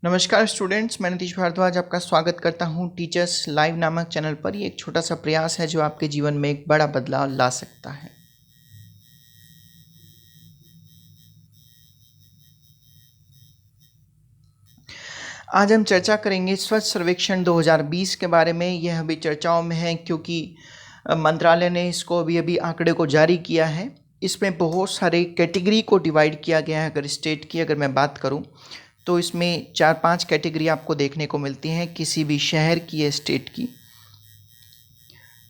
नमस्कार स्टूडेंट्स, मैं नीतीश भारद्वाज आपका स्वागत करता हूं टीचर्स लाइव नामक चैनल पर। ये एक छोटा सा प्रयास है जो आपके जीवन में एक बड़ा बदलाव ला सकता है। आज हम चर्चा करेंगे स्वच्छ सर्वेक्षण 2020 के बारे में। यह अभी चर्चाओं में है क्योंकि मंत्रालय ने इसको अभी आंकड़े को जारी किया है। इसमें बहुत सारे कैटेगरी को डिवाइड किया गया है। अगर मैं बात करूं तो इसमें 4-5 कैटेगरी आपको देखने को मिलती हैं किसी भी शहर की या स्टेट की।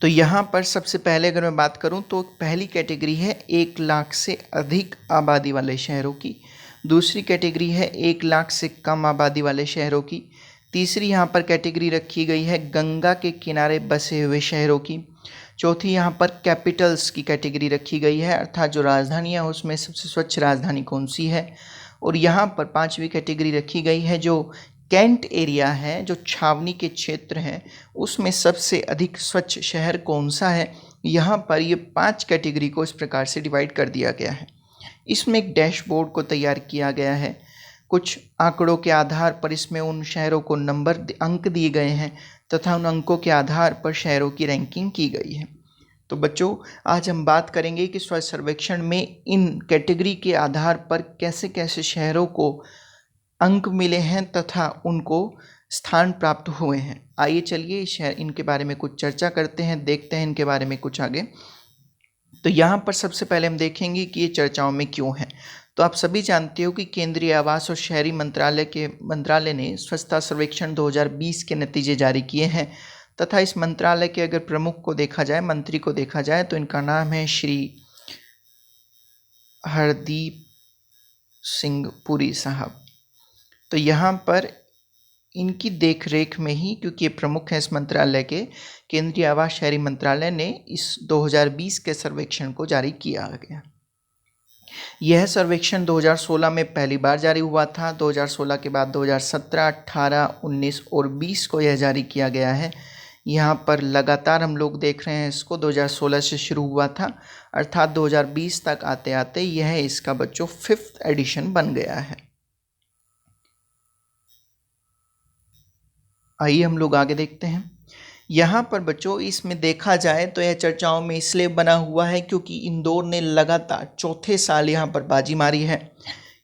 तो यहाँ पर सबसे पहले अगर मैं बात करूँ तो पहली कैटेगरी है 1 लाख से अधिक आबादी वाले शहरों की। दूसरी कैटेगरी है 1 लाख से कम आबादी वाले शहरों की। तीसरी यहाँ पर कैटेगरी रखी गई है गंगा के किनारे बसे हुए शहरों की। चौथी यहाँ पर कैपिटल्स की कैटेगरी रखी गई है, अर्थात जो राजधानियाँ उसमें सबसे स्वच्छ राजधानी कौन सी है। और यहाँ पर पांचवी कैटेगरी रखी गई है जो कैंट एरिया है, जो छावनी के क्षेत्र हैं, उसमें सबसे अधिक स्वच्छ शहर कौन सा है। यहाँ पर ये 5 कैटेगरी को इस प्रकार से डिवाइड कर दिया गया है। इसमें एक डैशबोर्ड को तैयार किया गया है। कुछ आंकड़ों के आधार पर इसमें उन शहरों को अंक दिए गए हैं तथा उन अंकों के आधार पर शहरों की रैंकिंग की गई है। तो बच्चों, आज हम बात करेंगे कि स्वच्छ सर्वेक्षण में इन कैटेगरी के आधार पर कैसे कैसे शहरों को अंक मिले हैं तथा उनको स्थान प्राप्त हुए हैं। आइए चलिए शहर इनके बारे में कुछ चर्चा करते हैं, देखते हैं इनके बारे में कुछ आगे। तो यहाँ पर सबसे पहले हम देखेंगे कि ये चर्चाओं में क्यों है। तो आप सभी जानते हो कि केंद्रीय आवास और शहरी मंत्रालय ने स्वच्छता सर्वेक्षण 2020 के नतीजे जारी किए हैं तथा इस मंत्रालय के अगर प्रमुख को देखा जाए, मंत्री को देखा जाए, तो इनका नाम है श्री हरदीप सिंह पुरी साहब। तो यहाँ पर इनकी देखरेख में ही, क्योंकि ये प्रमुख हैं इस मंत्रालय के, केंद्रीय आवास शहरी मंत्रालय ने इस 2020 के सर्वेक्षण को जारी किया गया। यह सर्वेक्षण 2016 में पहली बार जारी हुआ था। 2016 के बाद 2017, 18, 19 और 20 को यह जारी किया गया है। यहाँ पर लगातार हम लोग देख रहे हैं इसको। 2016 से शुरू हुआ था, अर्थात 2020 तक आते आते यह इसका बच्चों 5th एडिशन बन गया है। आइए हम लोग आगे देखते हैं। यहाँ पर बच्चों इसमें देखा जाए तो यह चर्चाओं में इसलिए बना हुआ है क्योंकि इंदौर ने लगातार चौथे साल यहाँ पर बाजी मारी है।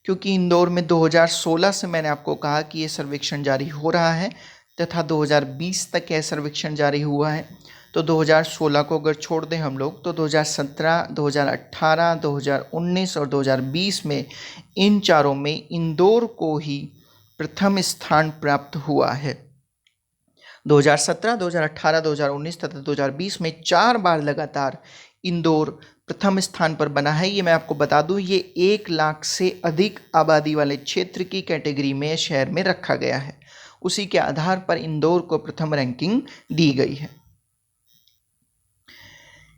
क्योंकि इंदौर में 2016 से मैंने आपको कहा कि ये सर्वेक्षण जारी हो रहा है तथा 2020 तक यह सर्वेक्षण जारी हुआ है। तो 2016 को अगर छोड़ दें हम लोग तो 2017, 2018, 2019 और 2020 में इन चारों में इंदौर को ही प्रथम स्थान प्राप्त हुआ है। 2017, 2018, 2019 तथा 2020 में 4 बार लगातार इंदौर प्रथम स्थान पर बना है। ये मैं आपको बता दूं, ये 1 लाख से अधिक आबादी वाले क्षेत्र की कैटेगरी में शहर में रखा गया है। उसी के आधार पर इंदौर को प्रथम रैंकिंग दी गई है।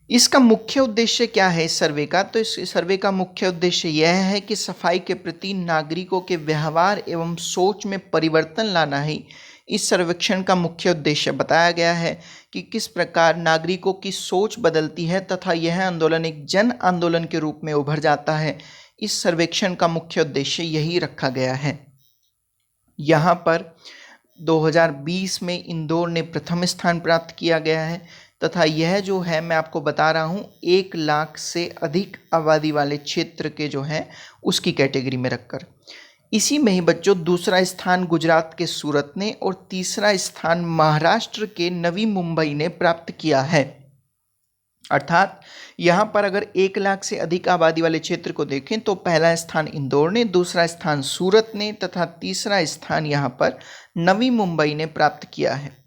इसका मुख्य उद्देश्य क्या है इस सर्वे का? तो इस सर्वे का मुख्य उद्देश्य यह है कि सफाई के प्रति नागरिकों के व्यवहार एवं सोच में परिवर्तन लाना ही इस सर्वेक्षण का मुख्य उद्देश्य बताया गया है कि किस प्रकार नागरिकों की सोच बदलती है तथा यह आंदोलन एक जन आंदोलन के रूप में उभर जाता है। इस सर्वेक्षण का मुख्य उद्देश्य यही रखा गया है। यहाँ पर 2020 में इंदौर ने प्रथम स्थान प्राप्त किया गया है तथा यह जो है मैं आपको बता रहा हूँ 1 लाख से अधिक आबादी वाले क्षेत्र के जो हैं उसकी कैटेगरी में रखकर। इसी में ही बच्चों दूसरा स्थान गुजरात के सूरत ने और तीसरा स्थान महाराष्ट्र के नवी मुंबई ने प्राप्त किया है। अर्थात यहाँ पर अगर 1 लाख से अधिक आबादी वाले क्षेत्र को देखें तो पहला स्थान इंदौर ने, दूसरा स्थान सूरत ने तथा तीसरा स्थान यहाँ पर नवी मुंबई ने प्राप्त किया है।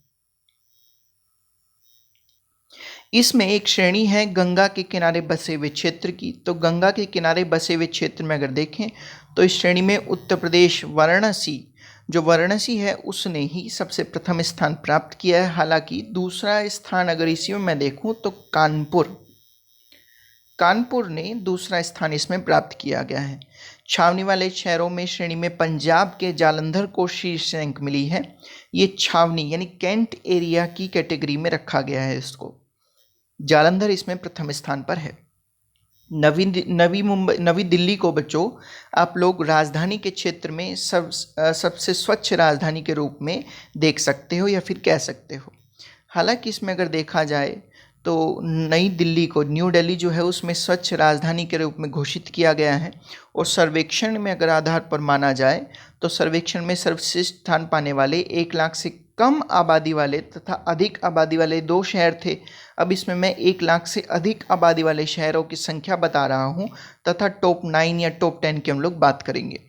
इसमें एक श्रेणी है गंगा के किनारे बसे हुए क्षेत्र की। तो गंगा के किनारे बसे हुए क्षेत्र में अगर देखें तो इस श्रेणी में उत्तर प्रदेश वाराणसी है उसने ही सबसे प्रथम स्थान प्राप्त किया है। हालांकि दूसरा स्थान अगर इसी में मैं देखूं तो कानपुर ने दूसरा स्थान इसमें प्राप्त किया गया है। छावनी वाले शहरों में श्रेणी में पंजाब के जालंधर को शीर्ष रैंक मिली है। ये छावनी यानी कैंट एरिया की कैटेगरी में रखा गया है इसको। जालंधर इसमें प्रथम स्थान पर है। नवी दिल्ली को बच्चों आप लोग राजधानी के क्षेत्र में सबसे स्वच्छ राजधानी के रूप में देख सकते हो या फिर कह सकते हो। हालांकि इसमें अगर देखा जाए तो नई दिल्ली को, न्यू दिल्ली जो है उसमें स्वच्छ राजधानी के रूप में घोषित किया गया है। और सर्वेक्षण में अगर आधार पर माना जाए तो सर्वेक्षण में सर्वश्रेष्ठ स्थान पाने वाले 1 लाख से कम आबादी वाले तथा अधिक आबादी वाले 2 शहर थे। अब इसमें मैं 1 लाख से अधिक आबादी वाले शहरों की संख्या बता रहा हूँ तथा टॉप 9 या टॉप 10 की हम लोग बात करेंगे।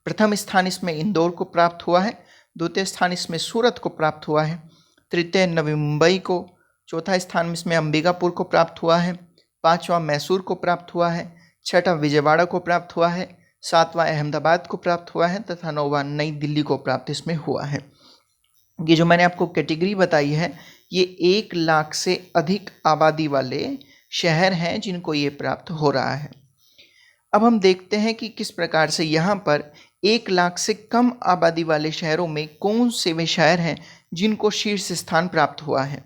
प्रथम स्थान इसमें इंदौर को प्राप्त हुआ है, द्वितीय स्थान इसमें सूरत को प्राप्त हुआ है, तृतीय नवी मुंबई को, चौथा स्थान इसमें अंबिकापुर को प्राप्त हुआ है, पांचवा मैसूर को प्राप्त हुआ है, छठा विजयवाड़ा को प्राप्त हुआ है, सातवां अहमदाबाद को प्राप्त हुआ है तथा नौवां नई दिल्ली को प्राप्त इसमें हुआ है। ये जो मैंने आपको कैटेगरी बताई है ये 1 लाख से अधिक आबादी वाले शहर हैं जिनको ये प्राप्त हो रहा है। अब हम देखते हैं कि किस प्रकार से यहाँ पर 1 लाख से कम आबादी वाले शहरों में कौन से वे शहर हैं जिनको शीर्ष स्थान प्राप्त हुआ है।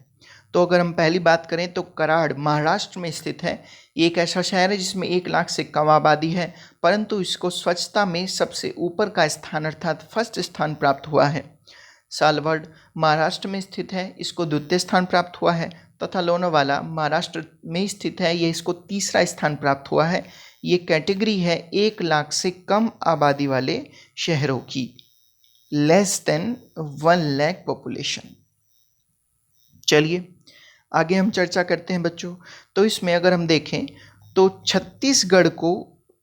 तो अगर हम पहली बात करें तो कराड़ महाराष्ट्र में स्थित है। ये एक ऐसा शहर है जिसमें 1 लाख से कम आबादी है, परंतु इसको स्वच्छता में सबसे ऊपर का स्थान अर्थात फर्स्ट स्थान प्राप्त हुआ है। सालवर्ड महाराष्ट्र में स्थित है, इसको द्वितीय स्थान प्राप्त हुआ है तथा लोनावाला महाराष्ट्र में स्थित है, ये इसको तीसरा स्थान प्राप्त हुआ है। ये कैटेगरी है 1 लाख से कम आबादी वाले शहरों की, लेस देन 1 लाख पॉपुलेशन। चलिए आगे हम चर्चा करते हैं बच्चों। तो इसमें अगर हम देखें तो छत्तीसगढ़ को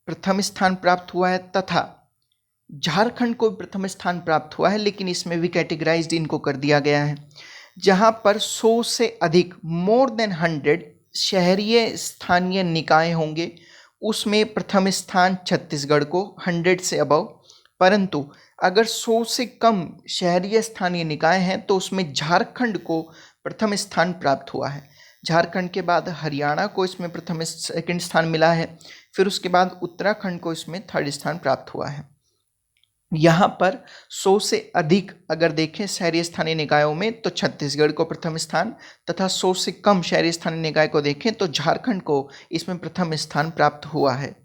प्रथम स्थान प्राप्त हुआ है तथा झारखंड को प्रथम स्थान प्राप्त हुआ है, लेकिन इसमें भी कैटेगराइज्ड इनको कर दिया गया है। जहां पर 100 से अधिक मोर देन 100 शहरीय स्थानीय निकाय होंगे उसमें प्रथम स्थान छत्तीसगढ़ को 100 से अबव, परंतु अगर 100 से कम शहरीय स्थानीय निकाय हैं तो उसमें झारखंड को प्रथम स्थान प्राप्त हुआ है। झारखंड के बाद हरियाणा को इसमें सेकंड स्थान मिला है, फिर उसके बाद उत्तराखंड को इसमें थर्ड स्थान प्राप्त हुआ है। यहाँ पर 100 से अधिक अगर देखें शहरी स्थानीय निकायों में तो छत्तीसगढ़ को प्रथम स्थान तथा 100 से कम शहरी स्थानीय निकाय को देखें तो झारखंड को इसमें प्रथम स्थान प्राप्त हुआ है।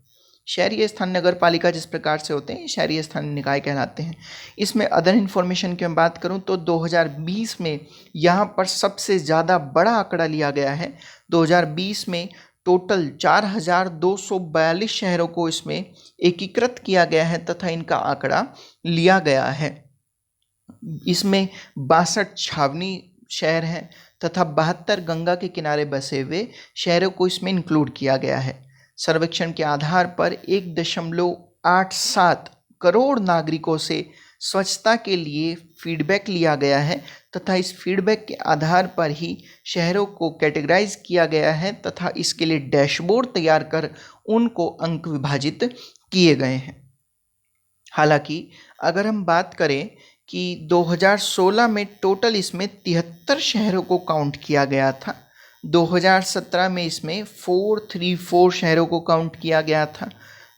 शहरी स्थानीय नगर पालिका जिस प्रकार से होते हैं शहरी स्थानीय निकाय कहलाते हैं। इसमें अदर इन्फॉर्मेशन की मैं बात करूं तो 2020 में यहाँ पर सबसे ज़्यादा बड़ा आंकड़ा लिया गया है। 2020 में टोटल 4,242 शहरों को इसमें एकीकृत किया गया है तथा इनका आंकड़ा लिया गया है। इसमें 62 छावनी शहर हैं तथा 72 गंगा के किनारे बसे हुए शहरों को इसमें इंक्लूड किया गया है। सर्वेक्षण के आधार पर 1.87 करोड़ नागरिकों से स्वच्छता के लिए फीडबैक लिया गया है तथा इस फीडबैक के आधार पर ही शहरों को कैटेगराइज किया गया है तथा इसके लिए डैशबोर्ड तैयार कर उनको अंक विभाजित किए गए हैं। हालांकि अगर हम बात करें कि 2016 में टोटल इसमें 73 शहरों को काउंट किया गया था, 2017 में इसमें 434 शहरों को काउंट किया गया था,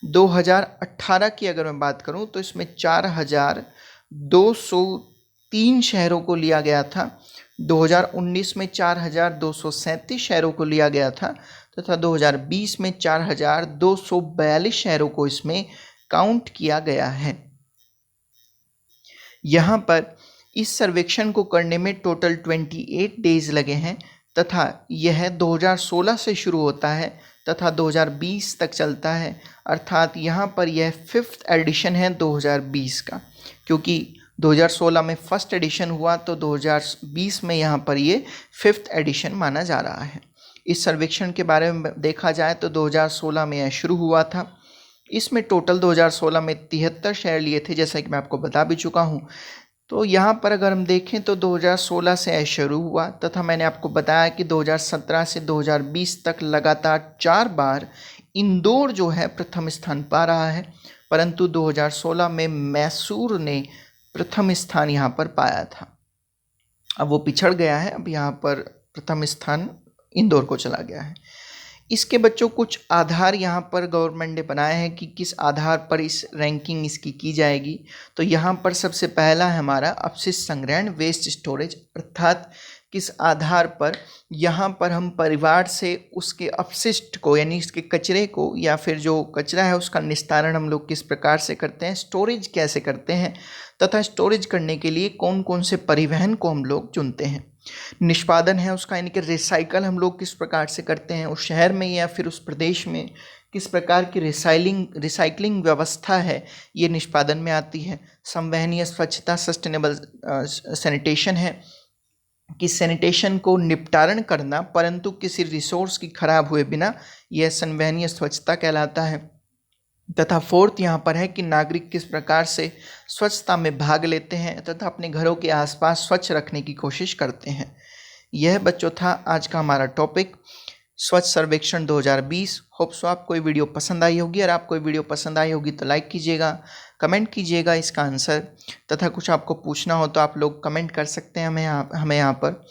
2018 की अगर मैं बात करूं तो इसमें 4,203 शहरों को लिया गया था, 2019 में 4,237 शहरों को लिया गया था तथा 2020 में 4,242 शहरों को इसमें काउंट किया गया है। यहाँ पर इस सर्वेक्षण को करने में टोटल 28 डेज लगे हैं तथा यह 2016 से शुरू होता है तथा 2020 तक चलता है, अर्थात यहाँ पर यह 5th एडिशन है 2020 का, क्योंकि 2016 में फर्स्ट एडिशन हुआ तो 2020 में यहाँ पर ये 5th एडिशन माना जा रहा है। इस सर्वेक्षण के बारे में देखा जाए तो 2016 में यह शुरू हुआ था। इसमें टोटल 2016 में 73 शहर लिए थे, जैसा कि मैं आपको बता भी चुका हूँ। तो यहाँ पर अगर हम देखें तो 2016 से यह शुरू हुआ तथा मैंने आपको बताया कि 2017 से 2020 तक लगातार 4 बार इंदौर जो है प्रथम स्थान पा रहा है, परंतु 2016 में मैसूर ने प्रथम स्थान यहाँ पर पाया था। अब वो पिछड़ गया है, अब यहाँ पर प्रथम स्थान इंदौर को चला गया है। इसके बच्चों कुछ आधार यहाँ पर गवर्नमेंट ने बनाए हैं कि किस आधार पर इस रैंकिंग इसकी की जाएगी। तो यहाँ पर सबसे पहला है हमारा अपशिष्ट संग्रहण, वेस्ट स्टोरेज, अर्थात किस आधार पर यहाँ पर हम परिवार से उसके अपशिष्ट को यानी इसके कचरे को या फिर जो कचरा है उसका निस्तारण हम लोग किस प्रकार से करते हैं, स्टोरेज कैसे करते हैं तथा स्टोरेज करने के लिए कौन कौन से परिवहन को हम लोग चुनते हैं। निष्पादन है उसका यानी कि रिसाइकल हम लोग किस प्रकार से करते हैं, उस शहर में या फिर उस प्रदेश में किस प्रकार की रिसाइकलिंग व्यवस्था है, ये निष्पादन में आती है। संवहनीय स्वच्छता सस्टेनेबल सैनिटेशन है कि सैनिटेशन को निपटारण करना परंतु किसी रिसोर्स की खराब हुए बिना, यह संवहनीय स्वच्छता कहलाता है। तथा फोर्थ यहाँ पर है कि नागरिक किस प्रकार से स्वच्छता में भाग लेते हैं तथा अपने घरों के आसपास स्वच्छ रखने की कोशिश करते हैं। यह बच्चों था आज का हमारा टॉपिक स्वच्छ सर्वेक्षण 2020। होप सो आपको ये वीडियो पसंद आई होगी। अगर आपको ये वीडियो पसंद आई होगी तो लाइक कीजिएगा, कमेंट कीजिएगा इसका आंसर, तथा कुछ आपको पूछना हो तो आप लोग कमेंट कर सकते हैं हमें यहाँ पर।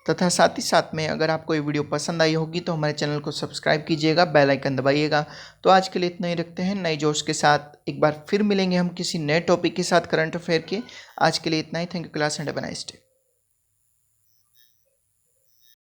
तथा साथ ही साथ में अगर आपको ये वीडियो पसंद आई होगी तो हमारे चैनल को सब्सक्राइब कीजिएगा, बेल आइकन दबाइएगा। तो आज के लिए इतना ही रखते हैं, नए जोश के साथ एक बार फिर मिलेंगे हम किसी नए टॉपिक के साथ करंट अफेयर के। आज के लिए इतना ही। Thank you class and have a nice day.